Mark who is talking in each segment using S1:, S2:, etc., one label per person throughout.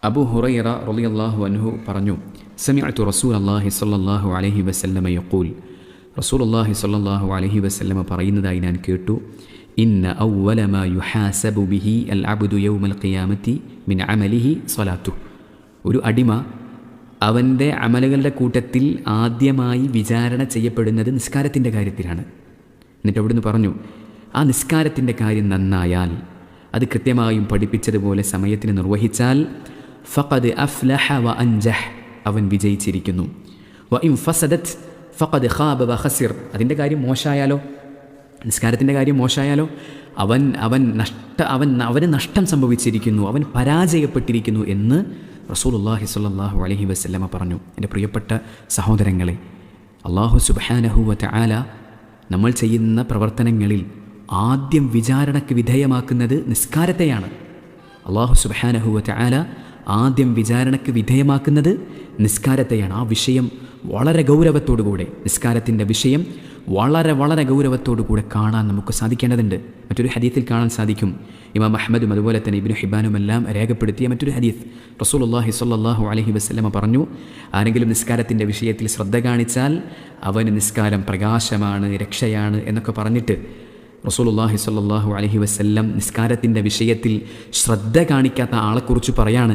S1: അബൂ ഹുറൈറ റളിയല്ലാഹു അൻഹു പറഞ്ഞു, സമിഅ്തു റസൂലല്ലാഹി സ്വല്ലല്ലാഹു അലൈഹി വസല്ലമ യഖൂൽ, റസൂലുള്ളാഹി സ്വല്ലല്ലാഹു അലൈഹി വസല്ലമ പറയുന്നതായി ഞാൻ കേട്ടു, ഇന്ന അവ്വല മാ യുഹാസബു ബിഹി അൽ അബ്ദു യൗമൽ ഖിയാമത്തി മിൻ അമലിഹി സ്വലാത്തു. ഒരു അടിമ അവൻ്റെ അമലുകളുടെ കൂട്ടത്തിൽ ആദ്യമായി വിചാരണ ചെയ്യപ്പെടുന്നത് നിസ്കാരത്തിൻ്റെ കാര്യത്തിലാണ്. എന്നിട്ട് അവിടുന്ന് പറഞ്ഞു, ആ നിസ്കാരത്തിൻ്റെ കാര്യം നന്നായാൽ, അത് കൃത്യമായും പഠിപ്പിച്ചതുപോലെ സമയത്തിന് നിർവഹിച്ചാൽ, ഫഖദ് അഫ്ലഹ വ അൻജഹ്, അവൻ വിജയിച്ചിരിക്കുന്നു. വ ഇൻ ഫസദത് ഫഖദ് ഖാബ വ ഖസിർ, അതിൻ്റെ കാര്യം മോശമായാലോ, നിസ്കാരത്തിൻ്റെ കാര്യം മോശമായാലോ അവന് നഷ്ടം സംഭവിച്ചിരിക്കുന്നു, അവൻ പരാജയപ്പെട്ടിരിക്കുന്നു എന്ന് റസൂലുള്ളാഹി സ്വല്ലല്ലാഹു അലൈഹി വസല്ലമ പറഞ്ഞു. എൻ്റെ പ്രിയപ്പെട്ട സഹോദരങ്ങളെ, അല്ലാഹു സുബ്ഹാനഹു വ തആല നമ്മൾ ചെയ്യുന്ന പ്രവർത്തനങ്ങളിൽ ആദ്യം വിചാരണയ്ക്ക് വിധേയമാക്കുന്നത് നിസ്കാരത്തെയാണ്. അല്ലാഹു സുബ്ഹാനഹു വ തആല ആദ്യം വിചാരണയ്ക്ക് വിധേയമാക്കുന്നത് നിസ്കാരത്തെയാണ്. ആ വിഷയം വളരെ ഗൗരവത്തോടുകൂടെ, നിസ്കാരത്തിൻ്റെ വിഷയം വളരെ വളരെ ഗൗരവത്തോടുകൂടെ കാണാൻ നമുക്ക് സാധിക്കേണ്ടതുണ്ട്. മറ്റൊരു ഹദീത്തിൽ കാണാൻ സാധിക്കും, ഇമാം അഹ്മദും അതുപോലെ തന്നെ ഇബ്നു ഹിബ്ബാനും എല്ലാം രേഖപ്പെടുത്തിയ മറ്റൊരു ഹദീസ്, റസൂലുള്ളാഹി സ്വല്ലല്ലാഹു അലൈഹി വസല്ലമ പറഞ്ഞു, ആരെങ്കിലും നിസ്കാരത്തിൻ്റെ വിഷയത്തിൽ ശ്രദ്ധ കാണിച്ചാൽ അവന് നിസ്കാരം പ്രകാശമാണ്, രക്ഷയാണ് എന്നൊക്കെ പറഞ്ഞിട്ട് റസൂലുള്ളാഹി സ്വല്ലല്ലാഹു അലൈഹി വസല്ലം നിസ്കാരത്തിൻ്റെ വിഷയത്തിൽ ശ്രദ്ധ കാണിക്കാത്ത ആളെക്കുറിച്ച് പറയാണ്,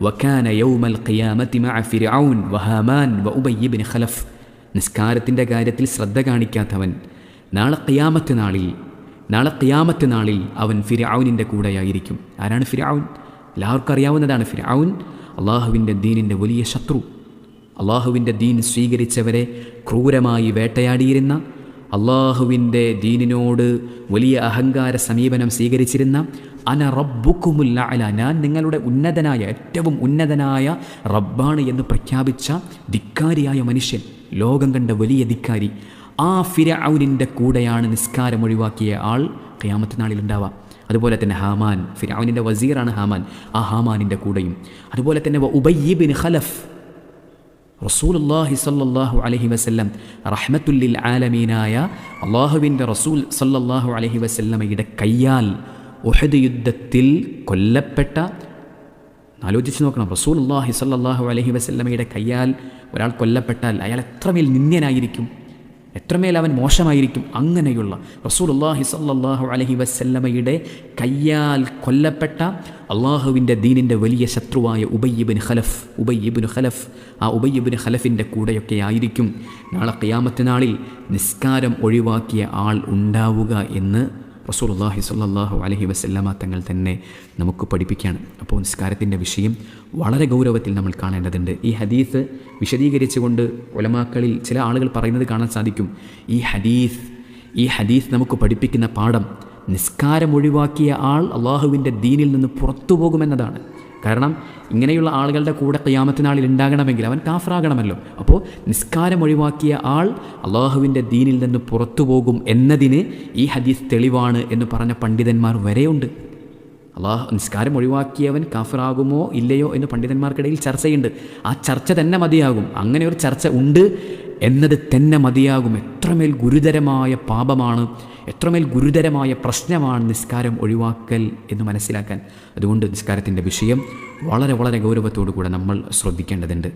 S1: വകാന യൗമൽ ഖിയാമത്തി മഅ ഫിർഔൻ വഹാമാൻ വഉബയ്യ് ഇബ്നു ഖലഫ്. നിസ്കാരത്തിൻ്റെ കാര്യത്തിൽ ശ്രദ്ധ കാണിക്കാത്തവൻ നാളെ ഖിയാമത്ത് നാളിൽ അവൻ ഫിർഔനിൻ്റെ കൂടെയായിരിക്കും. ആരാണ് ഫിർഔൻ? എല്ലാവർക്കും അറിയാവുന്നതാണ്. ഫിർഔൻ അള്ളാഹുവിൻ്റെ ദീനിൻ്റെ വലിയ ശത്രു, അള്ളാഹുവിൻ്റെ ദീൻ സ്വീകരിച്ചവരെ ക്രൂരമായി വേട്ടയാടിയിരുന്ന, അള്ളാഹുവിൻ്റെ ദീനിനോട് വലിയ അഹങ്കാര സമീപനം സ്വീകരിച്ചിരുന്ന, അന റബ്ബുക്കുമുൽ അഅല, ഞാൻ നിങ്ങളുടെ ഉന്നതനായ, ഏറ്റവും ഉന്നതനായ റബ്ബാണ് എന്ന് പ്രഖ്യാപിച്ച ധിക്കാരിയായ മനുഷ്യൻ, ലോകം കണ്ട വലിയ ധിക്കാരി. ആ ഫിർഔനിൻ്റെ കൂടെയാണ് നിസ്കാരം ഒഴിവാക്കിയ ആൾ ഖിയാമത്ത് നാളിൽ ഉണ്ടാവുക. അതുപോലെ തന്നെ ഹാമാൻ, ഫിർഔനിൻ്റെ വസീറാണ് ഹാമാൻ, ആ ഹാമാനിൻ്റെ കൂടെയും. അതുപോലെ തന്നെ ഉബയ്യ് ഇബ്നു ഖലഫ്, റസൂലുള്ളാഹി സ്വല്ലല്ലാഹു അലൈഹി വസല്ലം റഹ്മത്തുൽ ലിൽ ആലമീനായ അള്ളാഹുവിൻ്റെ റസൂൽ സ്വല്ലല്ലാഹു അലൈഹി വസല്ലമയുടെ കയ്യാൽ ഉഹദ് യുദ്ധത്തിൽ കൊല്ലപ്പെട്ട, ആലോചിച്ച് നോക്കണം, റസൂലുള്ളാഹി സ്വല്ലല്ലാഹു അലൈഹി വസല്ലമയുടെ കയ്യാൽ ഒരാൾ കൊല്ലപ്പെട്ടാൽ അയാൾ എത്രമേൽ നിന്ദ്യനായിരിക്കും, എത്രമേൽ അവൻ മോശമായിരിക്കും. അങ്ങനെയുള്ള റസൂലുള്ളാഹി സ്വല്ലല്ലാഹു അലൈഹി വസല്ലമയുടെ കയ്യാൽ കൊല്ലപ്പെട്ട അള്ളാഹുവിൻ്റെ ദീനിൻ്റെ വലിയ ശത്രുവായ ഉബയ്യ് ഇബ്നു ഖലഫ്, ആ ഉബയ്യ് ഇബ്നു ഖലഫിൻ്റെ കൂടെയൊക്കെ ആയിരിക്കും നാളെ ഖിയാമത്ത് നാളിൽ നിസ്കാരം ഒഴിവാക്കിയ ആൾ ഉണ്ടാവുക എന്ന് റസൂലുള്ളാഹി സ്വല്ലല്ലാഹു അലൈഹി വസല്ലമ തങ്ങൾ തന്നെ നമുക്ക് പഠിപ്പിക്കുകയാണ്. അപ്പോൾ നിസ്കാരത്തിൻ്റെ വിഷയം വളരെ ഗൗരവത്തിൽ നമ്മൾ കാണേണ്ടതുണ്ട്. ഈ ഹദീസ് വിശദീകരിച്ചുകൊണ്ട് ഉലമാക്കളിൽ ചില ആളുകൾ പറയുന്നത് കാണാൻ സാധിക്കും, ഈ ഹദീസ് നമുക്ക് പഠിപ്പിക്കുന്ന പാഠം, നിസ്കാരം ഒഴിവാക്കിയ ആൾ അള്ളാഹുവിൻ്റെ ദീനിൽ നിന്ന് പുറത്തു പോകുമെന്നതാണ്. കാരണം ഇങ്ങനെയുള്ള ആളുകളുടെ കൂടെ ഖിയാമത്ത് നാളിൽ ഉണ്ടാകണമെങ്കിൽ അവൻ കാഫറാകണമല്ലോ. അപ്പോൾ നിസ്കാരം ഒഴിവാക്കിയ ആൾ അള്ളാഹുവിൻ്റെ ദീനിൽ നിന്ന് പുറത്തു പോകും എന്നതിന് ഈ ഹദീസ് തെളിവാണ് എന്ന് പറഞ്ഞ പണ്ഡിതന്മാർ വരെയുണ്ട്. നിസ്കാരം ഒഴിവാക്കിയവൻ കാഫറാകുമോ ഇല്ലയോ എന്ന് പണ്ഡിതന്മാർക്കിടയിൽ ചർച്ചയുണ്ട്. ആ ചർച്ച തന്നെ മതിയാകും. അങ്ങനെ ഒരു ചർച്ച ഉണ്ട് എന്നത് തന്നെ മതിയാകും. എത്രമേൽ ഗുരുതരമായ പാപമാണ്, എത്രമേൽ ഗുരുതരമായ പ്രശ്നമാണ് നിസ്കാരം ഒഴിവാക്കൽ എന്ന് മനസ്സിലാക്കാൻ. അതുകൊണ്ട് നിസ്കാരത്തിൻ്റെ വിഷയം വളരെ വളരെ ഗൗരവത്തോടു കൂടെ നമ്മൾ ശ്രദ്ധിക്കേണ്ടതുണ്ട്.